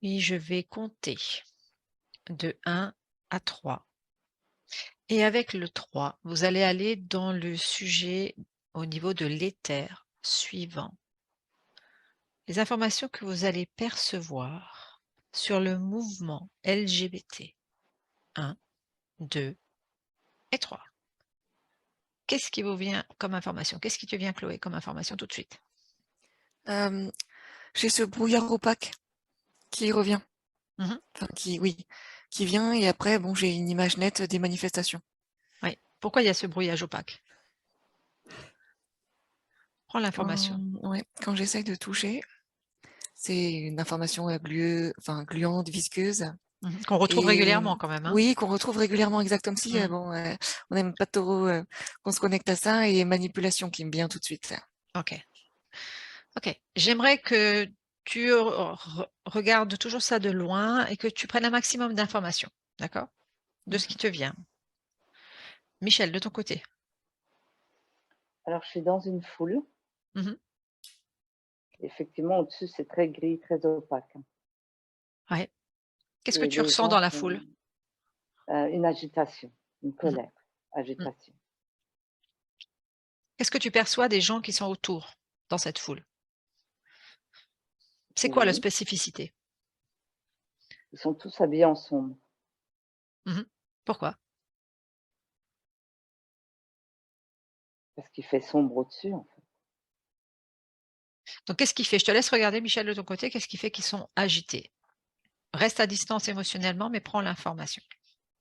Et je vais compter de 1 à 3. Et avec le 3, vous allez aller dans le sujet au niveau de l'éther suivant. Les informations que vous allez percevoir sur le mouvement LGBT. 1, 2 et 3. Qu'est-ce qui vous vient comme information? Qu'est-ce qui te vient, Chloé, comme information tout de suite? J'ai ce brouillard opaque qui revient, Mmh. enfin qui vient et après bon, j'ai une image nette des manifestations. Oui. Pourquoi il y a ce brouillage opaque? Prends l'information. Quand j'essaye de toucher, c'est une information, gluante, visqueuse Qu'on retrouve et régulièrement quand même, hein? oui, qu'on retrouve régulièrement, exact, comme si, Mmh. on n'aime pas trop, qu'on se connecte à ça et manipulation qui me vient tout de suite. OK. OK. J'aimerais que tu regardes toujours ça de loin et que tu prennes un maximum d'informations, d'accord? De ce qui Mmh. te vient. Michel, de ton côté? Alors, je suis dans une foule. Mmh. Effectivement, au-dessus, c'est très gris, très opaque, hein, Ouais. Qu'est-ce que et tu les ressens gens dans la sont, foule? une agitation, une Mmh. colère, Mmh. agitation. Qu'est-ce que tu perçois des gens qui sont autour, dans cette foule? C'est quoi leur Oui, spécificité? ils sont tous habillés en sombre Mmh. Pourquoi? parce qu'il fait sombre au-dessus, en fait. Donc qu'est-ce qui fait? Je te laisse regarder, Michel, de ton côté, qu'est-ce qui fait qu'ils sont agités? Reste à distance émotionnellement, mais prends l'information.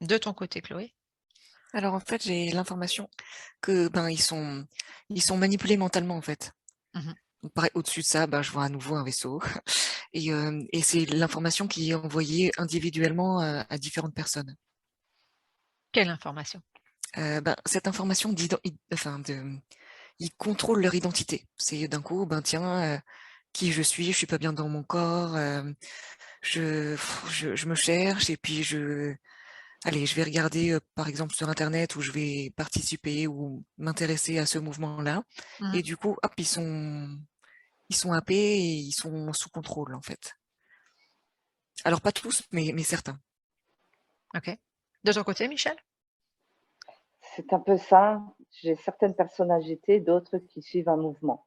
De ton côté, Chloé? Alors en fait, j'ai l'information que, ben, ils sont manipulés mentalement, en fait. Mmh. Donc pareil, au-dessus de ça, ben, je vois à nouveau un vaisseau et c'est l'information qui est envoyée individuellement, à différentes personnes. Quelle information? Ben, cette information ils contrôlent leur identité. C'est d'un coup, ben, tiens, qui je suis pas bien dans mon corps, je me cherche et puis allez, je vais regarder, par exemple sur internet où je vais participer ou m'intéresser à ce mouvement-là Mmh. et du coup, hop, ils sont happés et ils sont sous contrôle, en fait. Alors pas tous, mais certains. OK. De ton côté, Michel? C'est un peu ça. J'ai certaines personnes agitées, d'autres qui suivent un mouvement,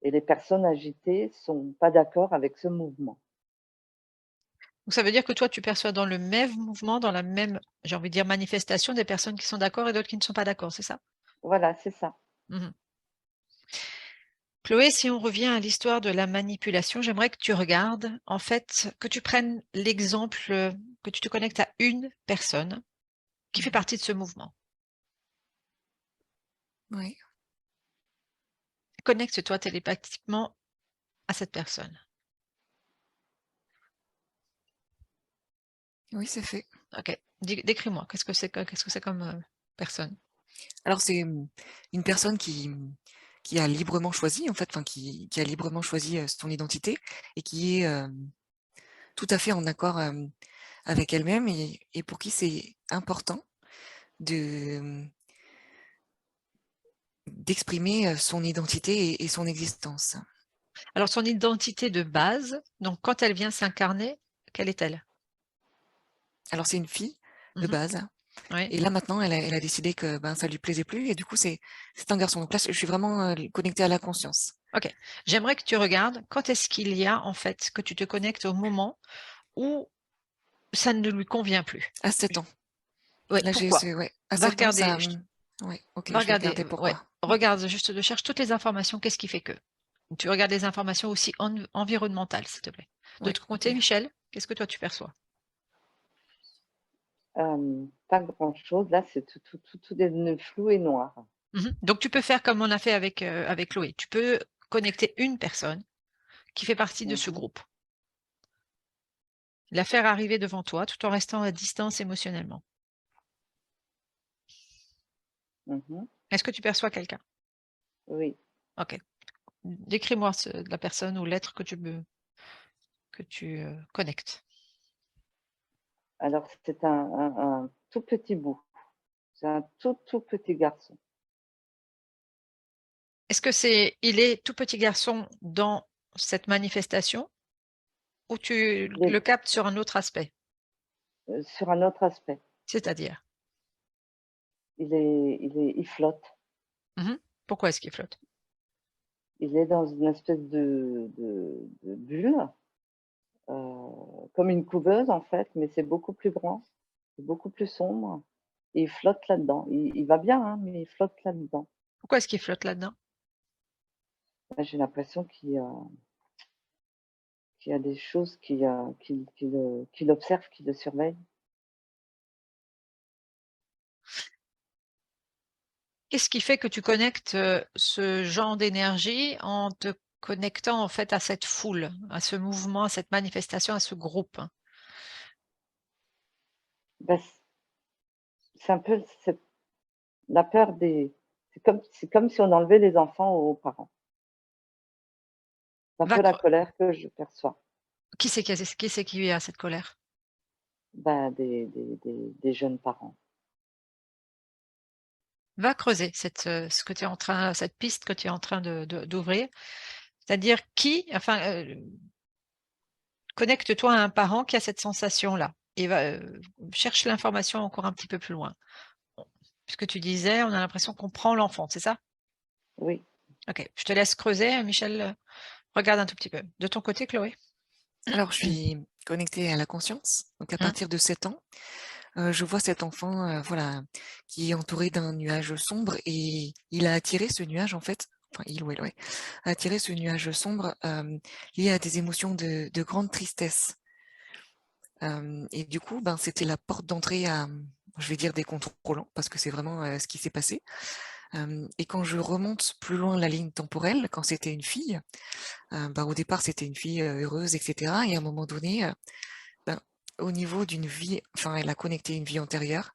et les personnes agitées sont pas d'accord avec ce mouvement. Donc ça veut dire que toi, tu perçois dans le même mouvement, dans la même, j'ai envie de dire, manifestation, des personnes qui sont d'accord et d'autres qui ne sont pas d'accord, c'est ça? Voilà, c'est ça. Mmh. Chloé, si on revient à l'histoire de la manipulation, j'aimerais que tu regardes, en fait, que tu prennes l'exemple, que tu te connectes à une personne qui fait Mmh. partie de ce mouvement. Oui, Connecte-toi télépathiquement à cette personne. oui, c'est fait. OK. Décris-moi, qu'est-ce que c'est comme, personne? Alors c'est, une personne qui a librement choisi, en fait, enfin qui a librement choisi, son identité et qui est, tout à fait en accord, avec elle-même et pour qui c'est important de, d'exprimer, son identité et son existence. Alors son identité de base, donc quand elle vient s'incarner, quelle est-elle? Alors c'est une fille de Mmh. base Oui. et là maintenant elle a décidé que, ben, ça lui plaisait plus et du coup c'est un garçon. Donc là je suis vraiment, connectée à la conscience. OK. J'aimerais que tu regardes quand est-ce qu'il y a, en fait, que tu te connectes au moment où ça ne lui convient plus. À 7 ans. Oui, Là j'ai pourquoi? ce ouais, à Va 7 ans regarder, ça, ouais, OK, va je vais regarder, regarder ouais, pourquoi. Mmh. regarde juste, cherche toutes les informations, qu'est-ce qui fait que? Tu regardes les informations aussi environnementales, s'il te plaît. De Ouais, ton OK. côté, Michel, qu'est-ce que toi tu perçois? Pas grand-chose. Là, c'est tout devenu flou et noir. Mmh. Donc tu peux faire comme on a fait avec Chloé. Tu peux connecter une personne qui fait partie de ce Mmh. groupe. La faire arriver devant toi tout en restant à distance émotionnellement. Mmh. Est-ce que tu perçois quelqu'un? Oui. OK. Décris-moi la personne ou l'être que tu, connectes. Alors c'est un tout petit bout. C'est un tout petit garçon. Est-ce que il est tout petit garçon dans cette manifestation ou tu Les le captes sur un autre aspect? sur un autre aspect. C'est-à-dire? Il flotte. Mmh. Pourquoi est-ce qu'il flotte? Il est dans une espèce de bulle, comme une couveuse en fait, mais c'est beaucoup plus grand, c'est beaucoup plus sombre et il flotte là-dedans. Il va bien, hein, mais il flotte là-dedans. Pourquoi est-ce qu'il flotte là-dedans? Bah, j'ai l'impression qu'il y a des choses qui l'observent, qui le surveillent. Qu'est-ce qui fait que tu connectes, ce genre d'énergie en te connectant en fait à cette foule, à ce mouvement, à cette manifestation, à ce groupe? Bah, c'est un peu cette la peur des c'est comme si on enlevait les enfants aux parents. C'est un Va peu la cre colère que je perçois. qui c'est qui a cette colère? Bah, des jeunes parents. Va creuser ce que tu es en train cette piste que tu es en train d'ouvrir. C'est-à-dire qui enfin, connecte-toi à un parent qui a cette sensation-là et va, cherche l'information encore un petit peu plus loin. Puisque tu disais: «On a l'impression qu'on prend l'enfant», c'est ça? Oui. OK, je te laisse creuser, Michel, regarde un tout petit peu. De ton côté, Chloé? Alors, je suis connectée à la conscience, donc à Mmh. partir de 7 ans, je vois cet enfant, voilà, qui est entouré d'un nuage sombre et il a attiré ce nuage en fait, enfin il ou elle, ouais, a attiré ce nuage sombre, lié à des émotions de grande tristesse. Et du coup, ben, c'était la porte d'entrée à, je vais dire des contrôlants, parce que c'est vraiment, ce qui s'est passé. Et quand je remonte plus loin la ligne temporelle, quand c'était une fille, bah, au départ, c'était une fille, heureuse et cetera et à un moment donné, ben, au niveau d'une vie enfin, elle a connecté une vie antérieure,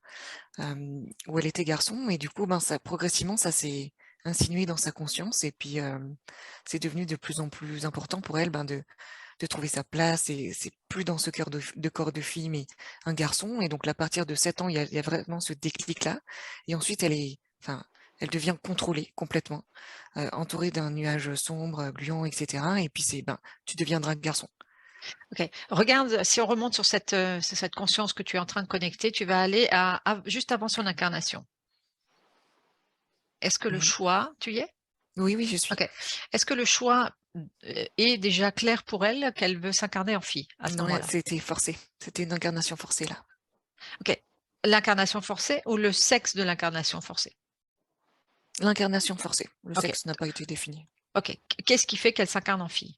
où elle était garçon et du coup, ben, ça progressivement, ça s'est insinué dans sa conscience et puis, c'est devenu de plus en plus important pour elle, ben, de trouver sa place et c'est plus dans ce cœur de corps de fille, mais un garçon et donc à partir de 7 ans, il y a vraiment ce déclic-là et ensuite elle devient contrôlée complètement, entourée d'un nuage sombre, gluant et cetera et puis c'est, ben, tu deviendras garçon. OK. Regarde, si on remonte sur cette conscience que tu es en train de connecter, tu vas aller à juste avant son incarnation. Est-ce que le Mmh. choix tu y es? Oui, oui, je suis. OK. Est-ce que le choix, est déjà clair pour elle qu'elle veut s'incarner en fille, à ce Non, moment-là? c'était forcé. C'était une incarnation forcée là. OK. L'incarnation forcée ou le sexe de l'incarnation forcée? L'incarnation forcée. Le OK, sexe n'a pas été défini. OK. Qu'est-ce qui fait qu'elle s'incarne en fille?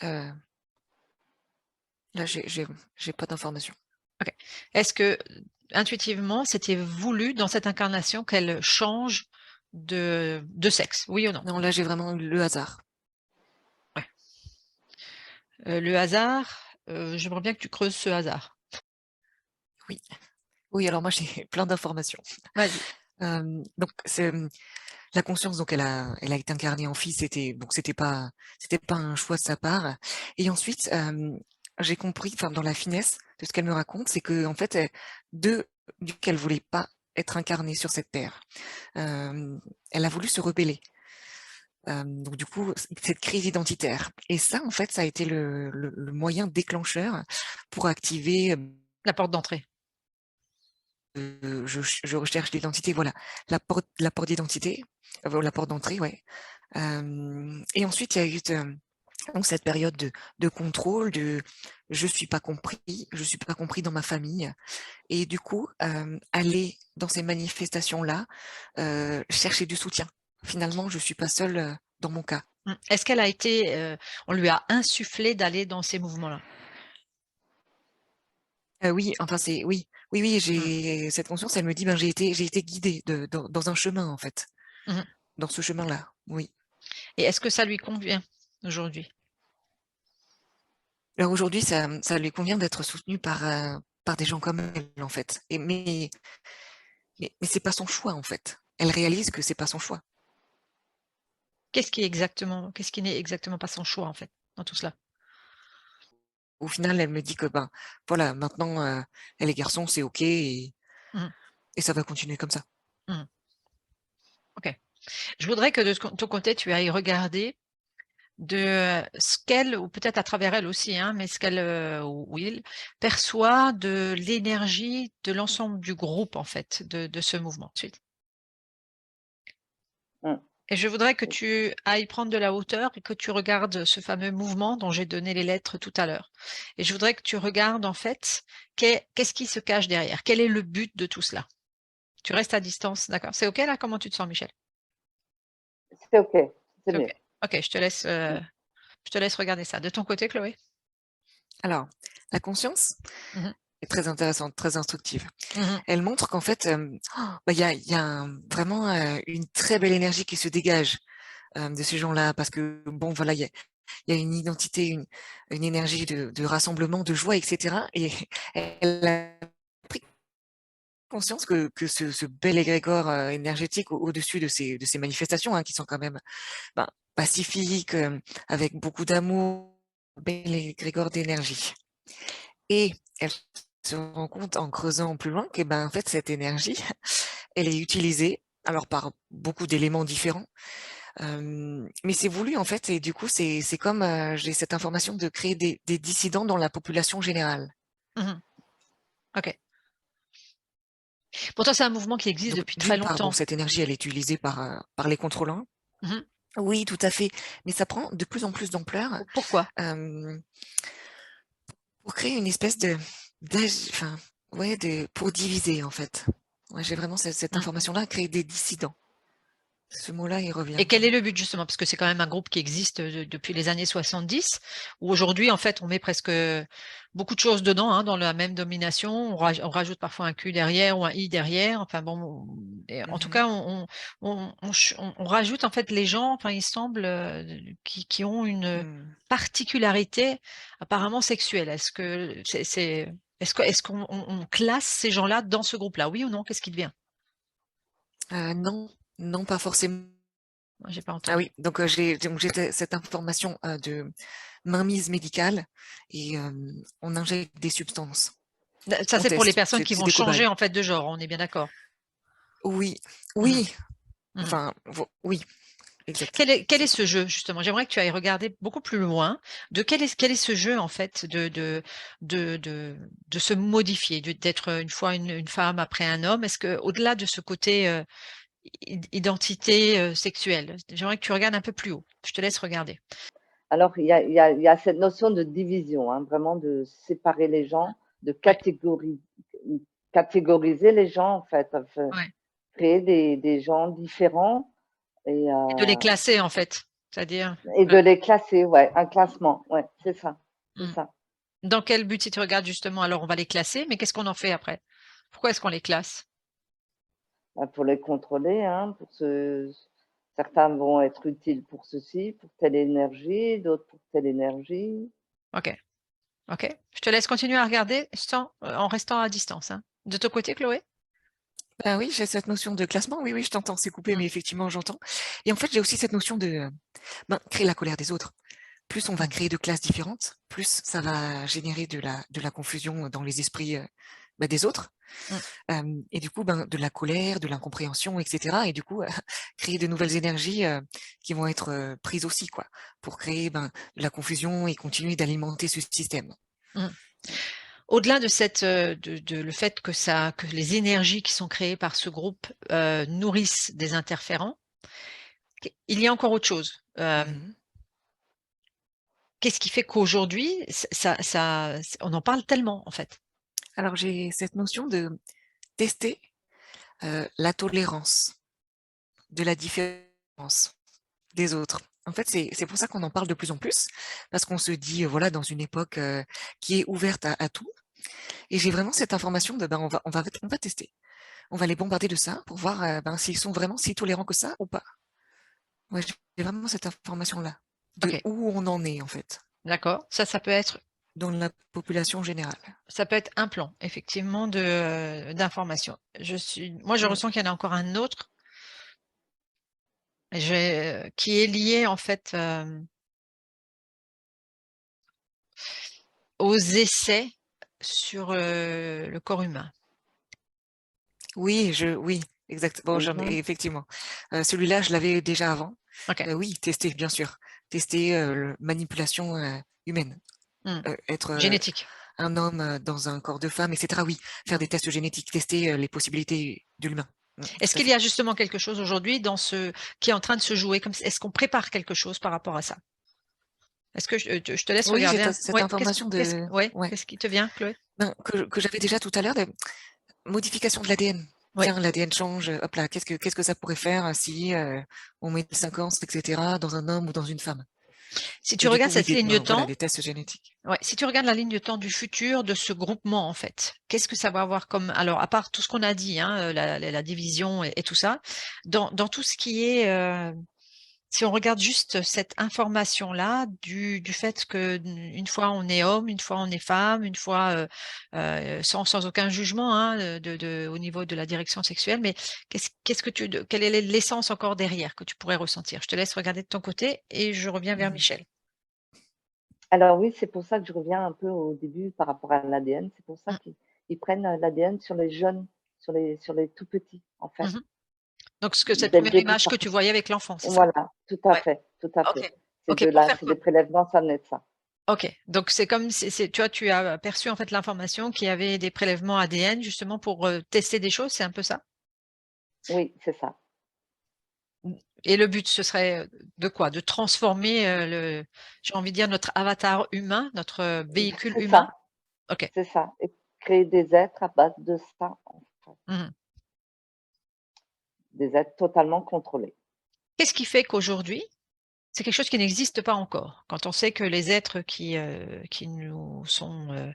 Heu, là, j'ai pas d'informations. OK. Est-ce que, intuitivement, c'était voulu dans cette incarnation qu'elle change de sexe? Oui ou non? Non, là, j'ai vraiment eu le hasard. Ouais. Le hasard, j'aimerais bien que tu creuses ce hasard. Oui. Oui, alors moi, j'ai plein d'informations. Vas-y. Donc la conscience, donc elle a été incarnée en fille, c'était pas un choix de sa part et ensuite, j'ai compris, enfin, dans la finesse de ce qu'elle me raconte, c'est qu'en fait, de vu qu'elle voulait pas être incarnée sur cette terre, elle a voulu se rebeller. Donc du coup, cette crise identitaire et ça, en fait, ça a été le moyen déclencheur pour activer, La porte d'entrée. je recherche l'identité, voilà, la porte d'identité, la porte d'entrée, ouais. Et ensuite, il y a eu donc cette période de contrôle, je suis pas compris dans ma famille et du coup, aller dans ces manifestations-là, chercher du soutien. Finalement, je suis pas seule, dans mon cas. Mmh. Est-ce qu'elle a été, on lui a insufflé d'aller dans ces mouvements-là? Oui, enfin c'est oui, oui, oui, Mmh. j'ai cette conscience, elle me dit: «Ben, j'ai été guidée dans un chemin, en fait, Mmh. dans ce chemin-là». Oui. Et est-ce que ça lui convient aujourd'hui? Alors aujourd'hui, ça lui convient d'être soutenue par des gens comme elle, en fait et mais c'est pas son choix, en fait. Elle réalise que c'est pas son choix. Qu'est-ce qui n'est exactement pas son choix, en fait, dans tout cela? Au final, elle me dit que, ben, voilà, maintenant, elle est garçon, c'est OK Mmh. et ça va continuer comme ça. Mmh. OK. Je voudrais que de ton côté, tu ailles regarder de ce qu'elle, ou peut-être à travers elle aussi, hein, mais ce qu'elle ou il perçoit de l'énergie de l'ensemble du groupe, en fait, de ce mouvement. Suite. Mmh. Et je voudrais que tu ailles prendre de la hauteur et que tu regardes ce fameux mouvement dont j'ai donné les lettres tout à l'heure. Et je voudrais que tu regardes, en fait, qu'est-ce qui se cache derrière? Quel est le but de tout cela? Tu restes à distance, d'accord? C'est OK là? Comment tu te sens, Michel? C'est OK, c'est C'est OK? mieux. OK, Mmh. je te laisse regarder ça. De ton côté, Chloé? Alors, la conscience Mmh. est très intéressante, très instructive. Mmh. Elle montre qu'en fait, il y a vraiment une très belle énergie qui se dégage de ces gens-là, parce que bon, voilà, il y a une identité, une énergie de rassemblement, de joie, etc. Et elle a pris conscience que ce bel égrégore énergétique au-dessus de ces manifestations, hein, qui sont quand même ben, pacifiques, avec beaucoup d'amour, bel égrégore d'énergie. Et elle se rend compte en creusant plus loin que ben en fait cette énergie, elle est utilisée alors par beaucoup d'éléments différents, mais c'est voulu en fait, et du coup c'est comme j'ai cette information de créer des dissidents dans la population générale. Mmh. OK. Pourtant, c'est un mouvement qui existe Donc depuis très d'une part, bon, longtemps. cette énergie elle est utilisée par les contrôlants. Mmh. Oui, tout à fait, mais ça prend de plus en plus d'ampleur Pourquoi? euh, pour créer une espèce enfin, ouais, pour diviser en fait. Ouais, j'ai vraiment cette Mmh. information-là, créer des dissidents. Ce mot-là, il revient. Et quel est le but justement? Parce que c'est quand même un groupe qui existe depuis les années 70, où aujourd'hui, en fait, on met presque beaucoup de choses dedans, hein, dans la même domination. On rajoute parfois un Q derrière ou un I derrière. Enfin bon, et en tout Mhm. cas, on rajoute en fait les gens, enfin, il semble, qui ont une Hmm. particularité apparemment sexuelle. Est-ce qu'on on classe ces gens-là dans ce groupe-là? Oui ou non? Qu'est-ce qui devient? Non, non, pas forcément. Moi, j'ai pas Ah entendu. oui, donc j'ai cette information de mainmise médicale, et on injecte des substances. Ça, On c'est pour les teste, personnes qui c'est vont des changer cobayes. en fait de genre, on est bien d'accord? Oui, Mmh. oui, Mmh. enfin, oui, exact. Quel est C'est ça. ce jeu justement? J'aimerais que tu ailles regarder beaucoup plus loin de quel est ce jeu en fait de se modifier, d'être une fois une femme, après un homme? Est-ce que au-delà de ce côté, identité, sexuelle, j'aimerais que tu regardes un peu plus haut. Je te laisse regarder. Alors il y a cette notion de division, hein, vraiment de séparer les gens, de Ouais, catégoriser les gens en fait, enfin, ouais, créer des gens différents et et de les classer en fait, c'est-à-dire de les classer, ouais, un classement, ouais, c'est mmh. ça. Dans quel but si tu regardes justement? Alors on va les classer, mais qu'est-ce qu'on en fait après? Pourquoi est-ce qu'on les classe? Bah, pour les contrôler, hein, certains vont être utiles pour ceci, pour telle énergie, d'autres pour telle énergie. OK. OK. Je te laisse continuer à regarder en restant à distance, hein. De ton côté, Chloé? Ben oui, j'ai cette notion de classement. Oui, oui, je t'entends, c'est coupé, Mmh. mais effectivement, j'entends. Et en fait, j'ai aussi cette notion de créer la colère des autres. Plus on va Mmh. créer de classes différentes, plus ça va générer de la confusion dans les esprits des autres. Mmh. Et du coup, de la colère, de l'incompréhension, etc. Et du coup, créer de nouvelles énergies qui vont être prises aussi, quoi, pour créer de la confusion et continuer d'alimenter ce système. Mmh. Au-delà de cette, le fait que les énergies qui sont créées par ce groupe, nourrissent des interférents, il y a encore autre chose. Mhm. Qu'est-ce qui fait qu'aujourd'hui, on en parle tellement, en fait? Alors, j'ai cette notion de tester la tolérance de la différence des autres. En fait, c'est pour ça qu'on en parle de plus en plus, parce qu'on se dit, voilà, dans une époque qui est ouverte à tout. Et j'ai vraiment cette information de, on va tester. On va les bombarder de ça pour voir s'ils sont vraiment si tolérants que ça ou pas. Ouais, j'ai vraiment cette information-là, de OK, où on en est, en fait, d'accord. dans la population générale. Ça peut être un plan, effectivement, d'information. Moi, je Mm. ressens qu'il y en a encore un autre, qui est lié, en fait, aux essais sur, le corps humain. Oui, oui, exact. Bon, effectivement. Celui-là, je l'avais déjà avant. Ok. Oui, tester, bien sûr. Tester manipulation humaine. Être Génétique. un homme dans un corps de femme, etc. Oui, faire des tests génétiques, tester les possibilités de l'humain. Est-ce qu'il y a justement quelque chose aujourd'hui dans ce qui est en train de se jouer comme est-ce qu'on prépare quelque chose par rapport à ça? Est-ce que je te laisse Oui, regarder cette ouais, information de... ouais, Ouais. qu'est-ce qui te vient, Chloé? Ben, que j'avais déjà tout à l'heure, de modification de l'ADN. Oui. Tiens, l'ADN change, hop là, qu'est-ce que ça pourrait faire si on met 5 ans, etc., dans un homme ou dans une femme? Si tu Et du regardes coup, oui, cette ligne de voilà, temps, des tests génétiques. ouais, si tu regardes la ligne de temps du futur de ce groupement, en fait, qu'est-ce que ça va avoir comme alors à part tout ce qu'on a dit, hein, la division et tout ça, dans tout ce qui est, si on regarde juste cette information-là du fait qu'une fois on est homme, une fois on est femme, une fois, sans aucun jugement, hein, au niveau de la direction sexuelle, mais qu'est-ce que quelle est l'essence encore derrière que tu pourrais ressentir? Je te laisse regarder de ton côté et je reviens vers Michel. Alors oui, c'est pour ça que je reviens un peu au début par rapport à l'ADN. C'est pour ça Mmh. qu'ils prennent l'ADN sur les jeunes, sur les tout petits, en fait, Mmh. Donc cette dès le première début. image que tu voyais avec l'enfant, c'est ça? Voilà, tout à Ouais. fait, tout à OK. fait. C'est OK, de pour là, faire c'est quoi? des prélèvements, ça venait de ça. OK, donc c'est comme tu vois, tu as perçu en fait l'information qu'il y avait des prélèvements ADN justement pour, tester des choses, c'est un peu ça? Oui, c'est ça. Mmh et le but ce serait, de quoi? De transformer, j'ai envie de dire notre avatar humain, notre, véhicule C'est humain? ça, OK. c'est ça. Et créer des êtres à base de ça, en fait, Mmh. des êtres totalement contrôlés. Qu'est-ce qui fait qu'aujourd'hui, c'est quelque chose qui n'existe pas encore? Quand on sait que les êtres qui nous sont,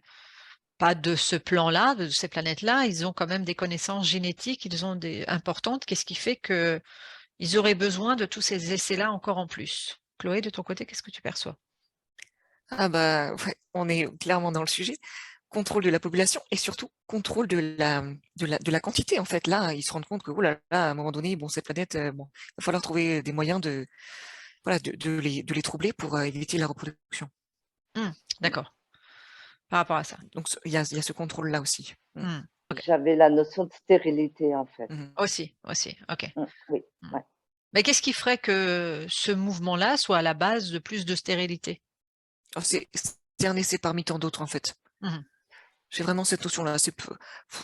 pas de ce plan-là, de ces planètes-là, ils ont quand même des connaissances génétiques, ils ont des importantes. Qu'est-ce qui fait qu'ils auraient besoin de tous ces essais-là encore en plus? Chloé, de ton côté, qu'est-ce que tu perçois? Ah bah, ouais, on est clairement dans le sujet. Contrôle de la population et surtout contrôle de la quantité, en fait. Là, ils se rendent compte que, oh là là, à un moment donné, bon, cette planète, bon, il va falloir trouver des moyens de, voilà, de les troubler pour éviter la reproduction. Mmh, d'accord, par rapport à ça. Donc, il y a ce contrôle-là aussi. Mmh, OK. J'avais la notion de stérilité, en fait. Mhm. Aussi, OK. Oui, Mmh. ouais. Mais qu'est-ce qui ferait que ce mouvement-là soit à la base de plus de stérilité? Alors, c'est un essai parmi tant d'autres, en fait. Mmh. J'ai vraiment cette notion-là.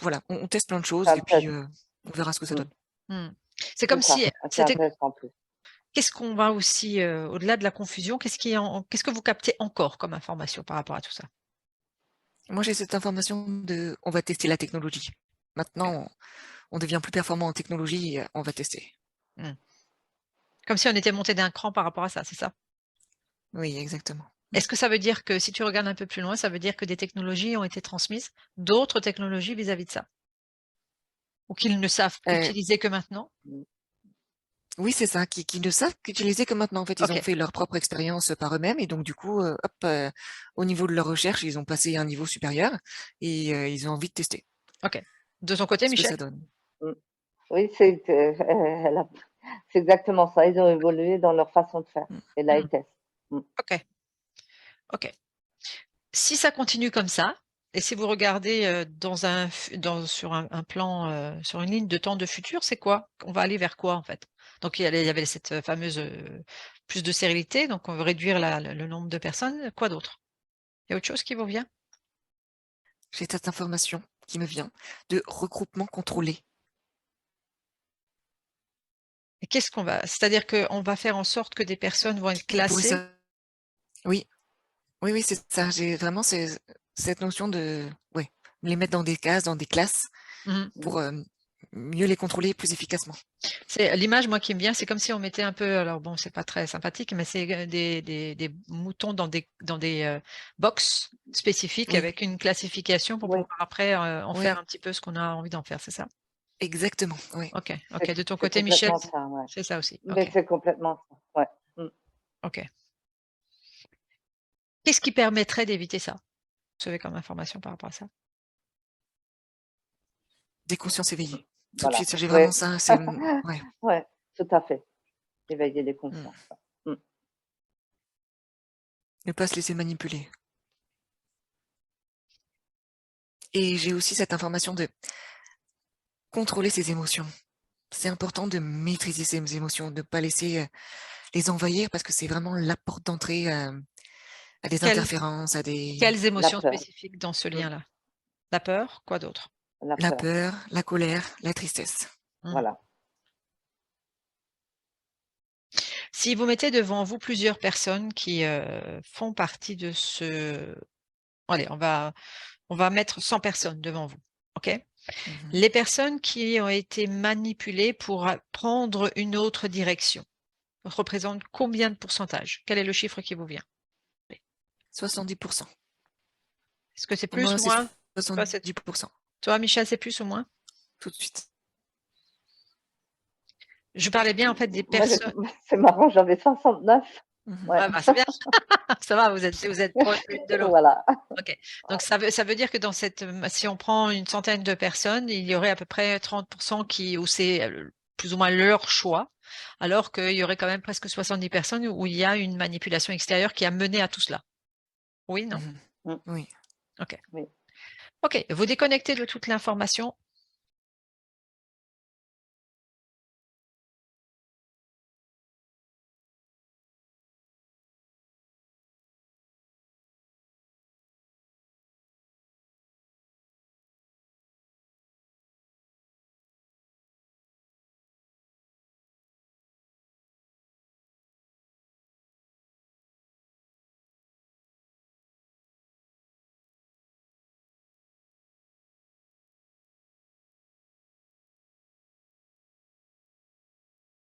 Voilà, on teste plein de choses C'est et puis intéressant. on verra ce que ça Mmh, donne. Mmh. C'est c'est comme ça, si c'est c'était intéressant en plus. qu'est-ce qu'on va aussi, au-delà de la confusion, qu'est-ce que vous captez encore comme information par rapport à tout ça? Moi, j'ai cette information on va tester la technologie. OK. Maintenant, on devient plus performant en technologie, et on va tester. Mmh. Comme si on était monté d'un cran par rapport à ça, c'est ça? Oui, exactement. Est-ce que ça veut dire que si tu regardes un peu plus loin, ça veut dire que des technologies ont été transmises, d'autres technologies vis-à-vis de ça? Ou qu'ils ne savent Euh, utiliser que maintenant? Mmh. oui, c'est ça, qui ne savent qu'utiliser que maintenant. En fait, ils ont OK, fait leur propre expérience par eux-mêmes et donc du coup, hop, au niveau de leur recherche, ils ont passé à un niveau supérieur et ils ont envie de tester OK. De ton côté, ce que Michel? ça donne. Mmh. Oui, elle a c'est exactement ça. Ils ont évolué dans leur façon de faire Mm. et là, Mmh. ils testent. Mmh. OK, OK. Si ça continue comme ça et si vous regardez, sur un plan, sur une ligne de temps de futur, c'est quoi? On va aller vers quoi, en fait? Donc il y avait cette, fameuse, plus de stérilité, donc on veut réduire le nombre de personnes. Quoi d'autre? Il y a autre chose qui vous vient? J'ai cette information qui me vient de regroupement contrôlé. Et qu'est-ce qu'on va c'est-à-dire qu'on va faire en sorte que des personnes vont être Qui pourrait classées? Oui, oui, oui, c'est ça. J'ai vraiment cette notion de, ouais, les mettre dans des cases, dans des classes Mmh. Mmh. pour mieux les contrôler plus efficacement. C'est l'image, moi, qui me vient, c'est comme si on mettait un peu alors bon, c'est pas très sympathique, mais c'est, des moutons dans des, box spécifiques Oui, avec une classification pour Oui, pouvoir après, en faire oui, un petit peu ce qu'on a envie d'en faire, c'est ça? exactement, oui. OK, OK. De ton c'est côté, Michel, complètement ça, ouais. c'est ça aussi? Mais OK, c'est complètement ça, ouais. Mmh. OK. Qu'est-ce qui permettrait d'éviter ça? Vous avez comme information par rapport à ça? Des consciences éveillées. Tout de Voilà. suite, j'ai vraiment Ouais. ça, ouais. Ouais, tout à fait. Éveiller les Mm. consciences, ouais. Mmh. Ne pas se laisser manipuler. Et j'ai aussi cette information de contrôler ses émotions. c'est important de maîtriser ses émotions, de ne pas laisser les envahir parce que c'est vraiment la porte d'entrée à des Quelles, interférences, à des... quelles émotions peur. spécifiques dans ce Mm. lien-là? La peur, quoi d'autre? La La peur. peur, la colère, la tristesse. Voilà. Si vous mettez devant vous plusieurs personnes qui font partie de ce... Allez, on va mettre 100 personnes devant vous, ok? Mhm. Les personnes qui ont été manipulées pour prendre une autre direction représentent combien de pourcentage? Quel est le chiffre qui vous vient? 70%. Est-ce que c'est Pour plus moi, ou c'est moins? Toi, 70%. toi, Michel, c'est plus ou moins? Tout de suite. Je parlais bien en fait des Moi, personnes. c'est marrant, j'avais 69. Mhm. Ouais. Ah bah, c'est bien. Ça va, vous êtes proches l'une de l'autre. Voilà. Ok. Donc ça veut dire que dans cette, si on prend une centaine de personnes, il y aurait à peu près 30% où c'est plus ou moins leur choix, alors qu'il y aurait quand même presque 70 personnes où il y a une manipulation extérieure qui a mené à tout cela. Oui, non? Mhm. Oui. Ok. Oui. Ok. Vous déconnectez de toute l'information